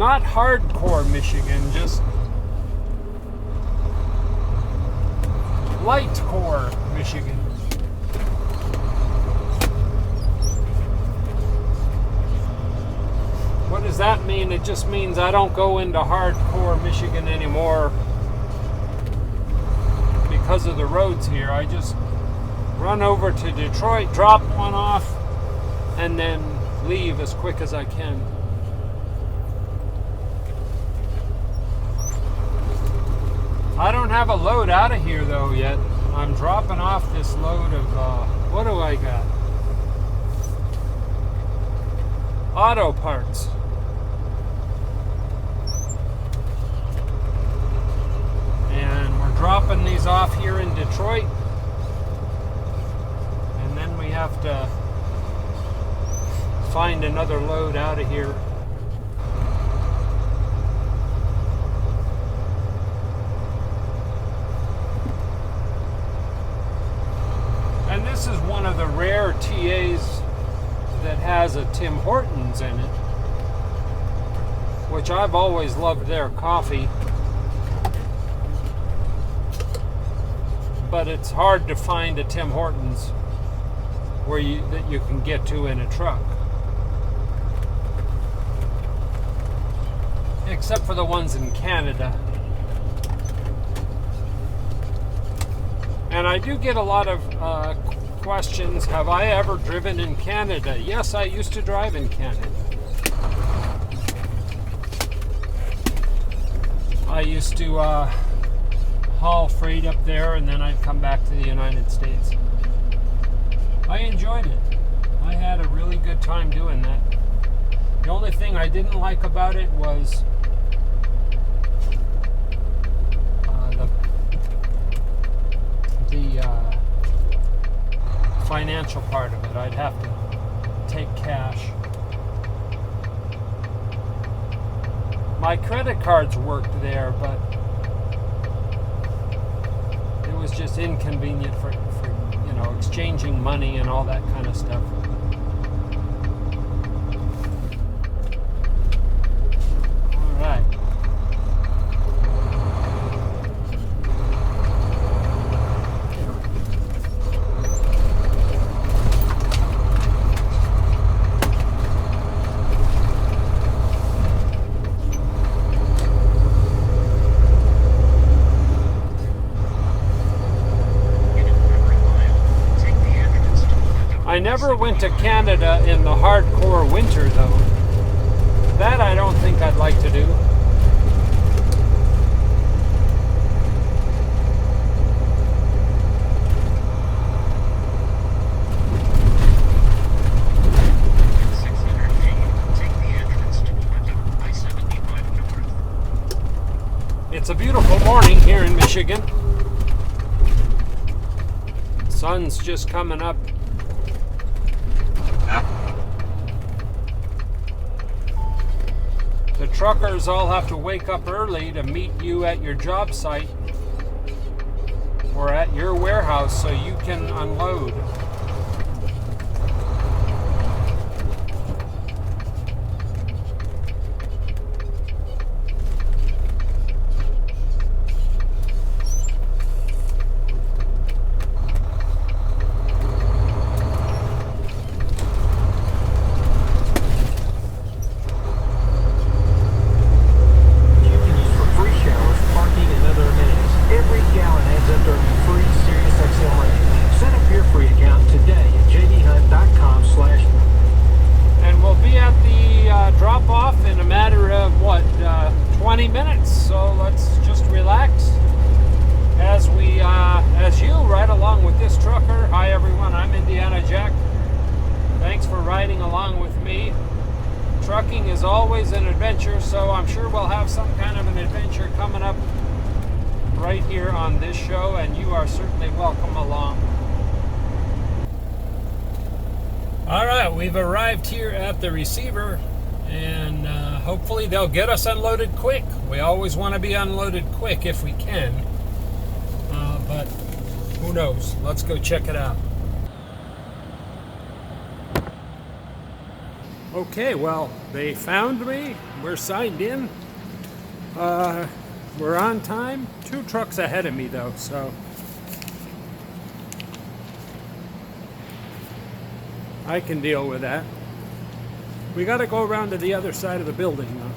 not hardcore Michigan, just light core Michigan. What does that mean? It just means I don't go into hardcore Michigan anymore because of the roads here. I just run over to Detroit, drop one off, and then leave as quick as I can. I don't have a load out of here though yet. I'm dropping off this load of, what do I got? Auto parts. And we're dropping these off here in Detroit. And then we have to find another load out of here. And this is one of the rare TAs that has a Tim Hortons in it, which I've always loved their coffee. But it's hard to find a Tim Hortons that you can get to in a truck. Except for the ones in Canada. And I do get a lot of questions. Have I ever driven in Canada? Yes, I used to drive in Canada. I used to haul freight up there, and then I'd come back to the United States. I enjoyed it. I had a really good time doing that. The only thing I didn't like about it was the financial part of it. I'd have to take cash. My credit cards worked there, but it was just inconvenient for exchanging money and all that kind of stuff. All right. I never went to Canada in the hardcore winter, though. That I don't think I'd like to do. It's a beautiful morning here in Michigan. Sun's just coming up. The truckers all have to wake up early to meet you at your job site or at your warehouse so you can unload. Drop-off in a matter of 20 minutes, so let's just relax as you ride along with this trucker. Hi everyone, I'm Indiana Jack. Thanks for riding along with me. Trucking is always an adventure, so I'm sure we'll have some kind of an adventure coming up right here on this show, and you are certainly welcome along. Alright, we've arrived here at the receiver, and hopefully they'll get us unloaded quick. We always want to be unloaded quick if we can, but who knows? Let's go check it out. Okay, well, they found me. We're signed in. We're on time. 2 trucks ahead of me, though, so I can deal with that. We got to go around to the other side of the building, though.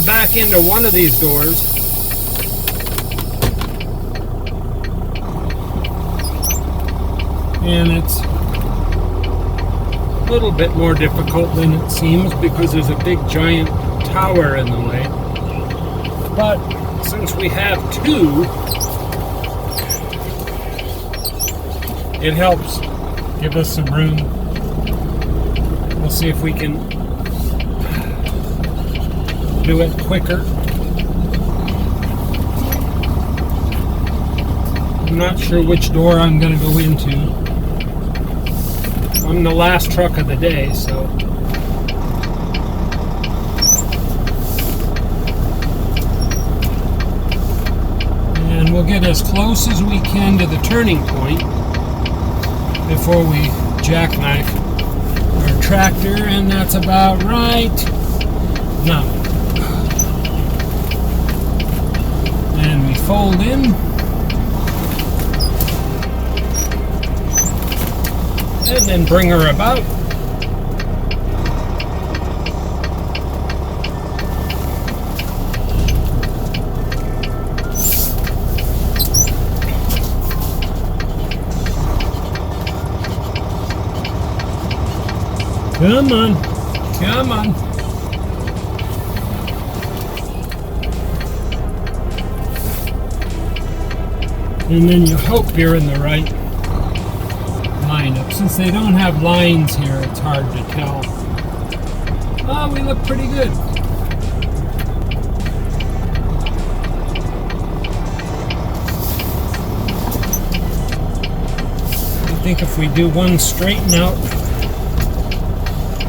Back into one of these doors. And it's a little bit more difficult than it seems because there's a big giant tower in the way. But since we have 2, it helps give us some room. We'll see if we can do it quicker. I'm not sure which door I'm going to go into. I'm the last truck of the day, so and we'll get as close as we can to the turning point before we jackknife our tractor, and that's about right. Now, and we fold in, and then bring her about. Come on, come on. And then you hope you're in the right lineup. Since they don't have lines here, it's hard to tell. Oh, we look pretty good. I think if we do one straighten out,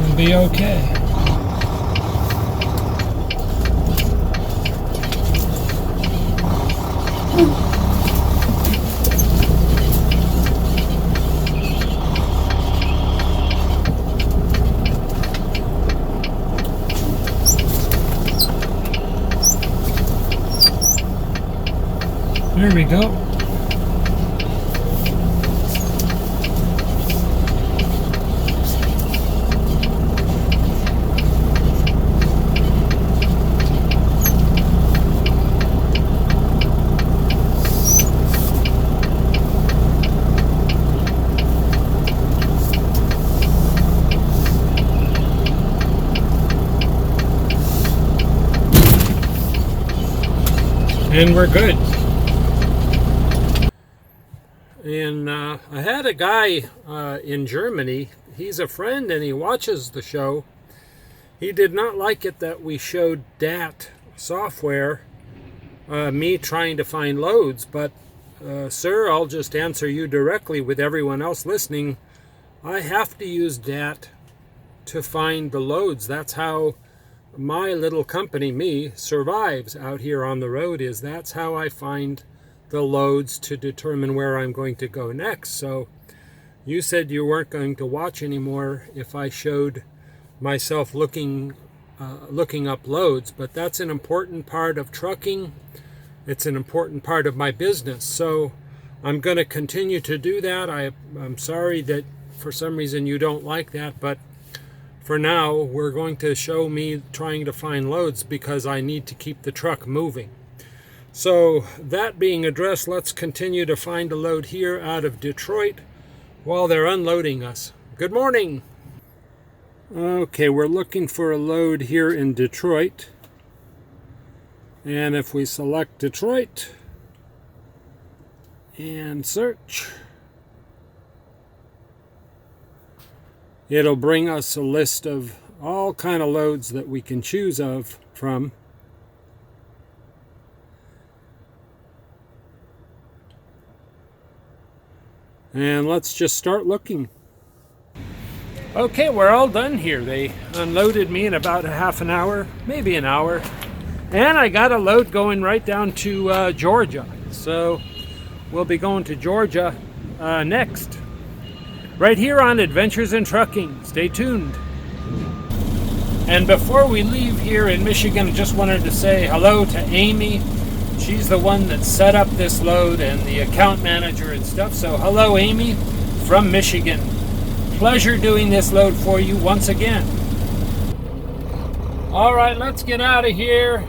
we'll be okay. There we go. And we're good. And I had a guy in Germany. He's a friend and he watches the show. He did not like it that we showed DAT software, me trying to find loads. But, sir, I'll just answer you directly with everyone else listening. I have to use DAT to find the loads. That's how my little company, me, survives out here on the road. That's how I find the loads to determine where I'm going to go next. So you said you weren't going to watch anymore if I showed myself looking up loads, but that's an important part of trucking. It's an important part of my business. So I'm going to continue to do that. I'm sorry that for some reason you don't like that, but for now, we're going to show me trying to find loads because I need to keep the truck moving. So that being addressed, let's continue to find a load here out of Detroit while they're unloading us. Good morning. Okay, we're looking for a load here in Detroit. And if we select Detroit and search, it'll bring us a list of all kind of loads that we can choose from. And let's just start looking. Okay, we're all done here. They unloaded me in about a half an hour, maybe an hour. And I got a load going right down to Georgia. So we'll be going to Georgia next. Right here on Adventures in Trucking. Stay tuned. And before we leave here in Michigan, I just wanted to say hello to Amy. She's the one that set up this load and the account manager and stuff. So hello, Amy from Michigan. Pleasure doing this load for you once again. All right, let's get out of here.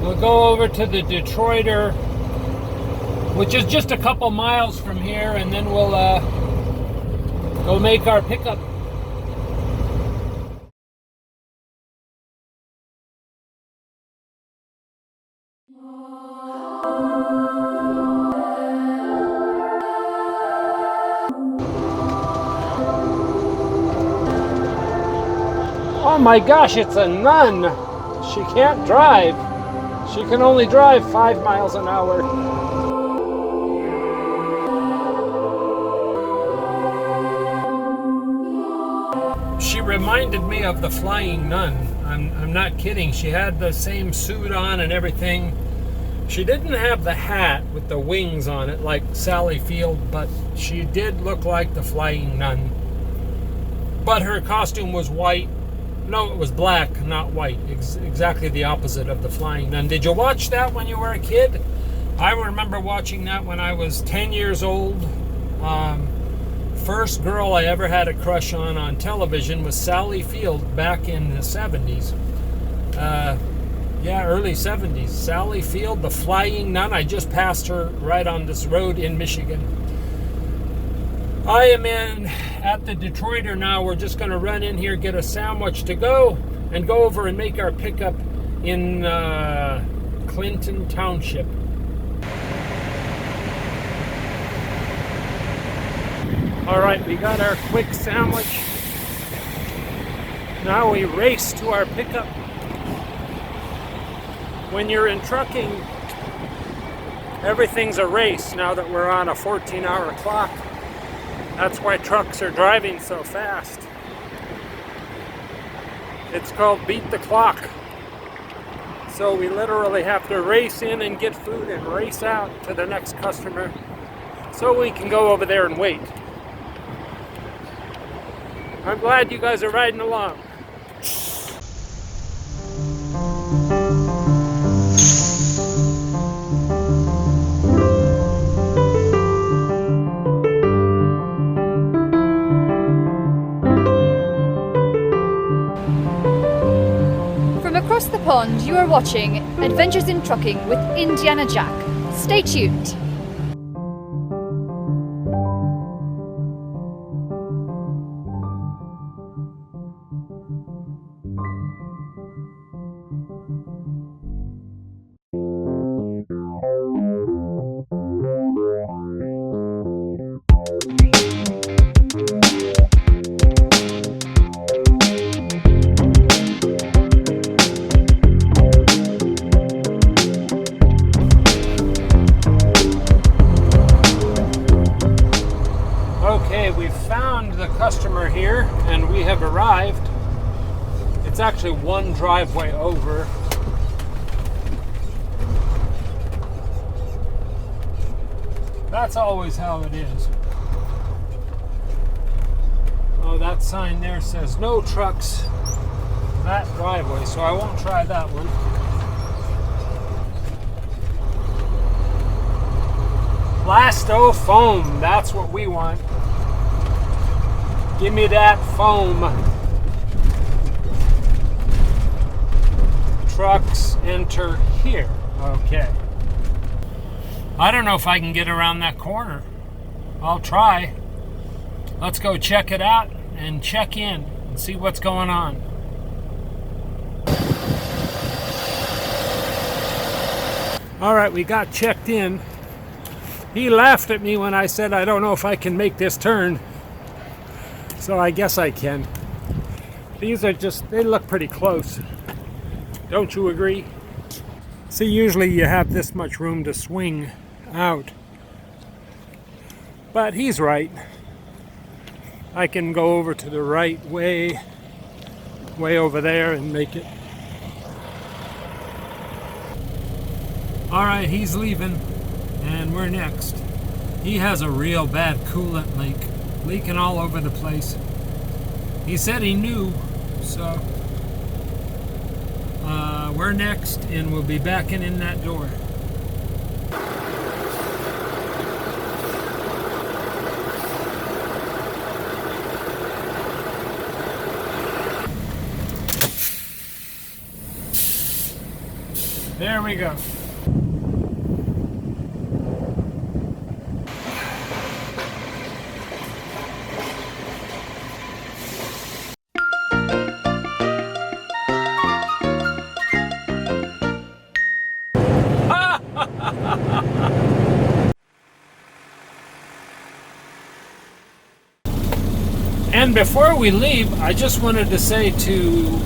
We'll go over to the Detroiter, which is just a couple miles from here, and then we'll go make our pickup. Oh my gosh, it's a nun. She can't drive. She can only drive 5 miles an hour. She reminded me of the Flying Nun. I'm not kidding. She had the same suit on and everything. She didn't have the hat with the wings on it like Sally Field, but she did look like the Flying Nun. But her costume was white. No, it was black, not white. Exactly the opposite of the Flying Nun. Did you watch that when you were a kid? I remember watching that when I was 10 years old. First girl I ever had a crush on television was Sally Field back in the 70s. Yeah, early 70s. Sally Field, the Flying Nun. I just passed her right on this road in Michigan. I am at the Detroiter now. We're just going to run in here, get a sandwich to go, and go over and make our pickup in Clinton Township. All right, we got our quick sandwich. Now we race to our pickup. When you're in trucking, everything's a race now that we're on a 14-hour clock. That's why trucks are driving so fast. It's called beat the clock. So we literally have to race in and get food and race out to the next customer so we can go over there and wait. I'm glad you guys are riding along. Across the pond, you are watching Adventures in Trucking with Indiana Jack. Stay tuned. Customer here, and we have arrived. It's actually one driveway over. That's always how it is. Oh, that sign there says no trucks that driveway, so I won't try that one. Blasto foam, that's what we want. Give me that foam. Trucks enter here. Okay. I don't know if I can get around that corner. I'll try. Let's go check it out and check in and see what's going on. All right, we got checked in. He laughed at me when I said I don't know if I can make this turn. So I guess I can. These are just, they look pretty close. Don't you agree? See, usually you have this much room to swing out. But he's right. I can go over to the right way over there and make it. All right, he's leaving and we're next. He has a real bad coolant leak, leaking all over the place. He said he knew, so we're next and we'll be backing in that door. There we go. And before we leave, I just wanted to say to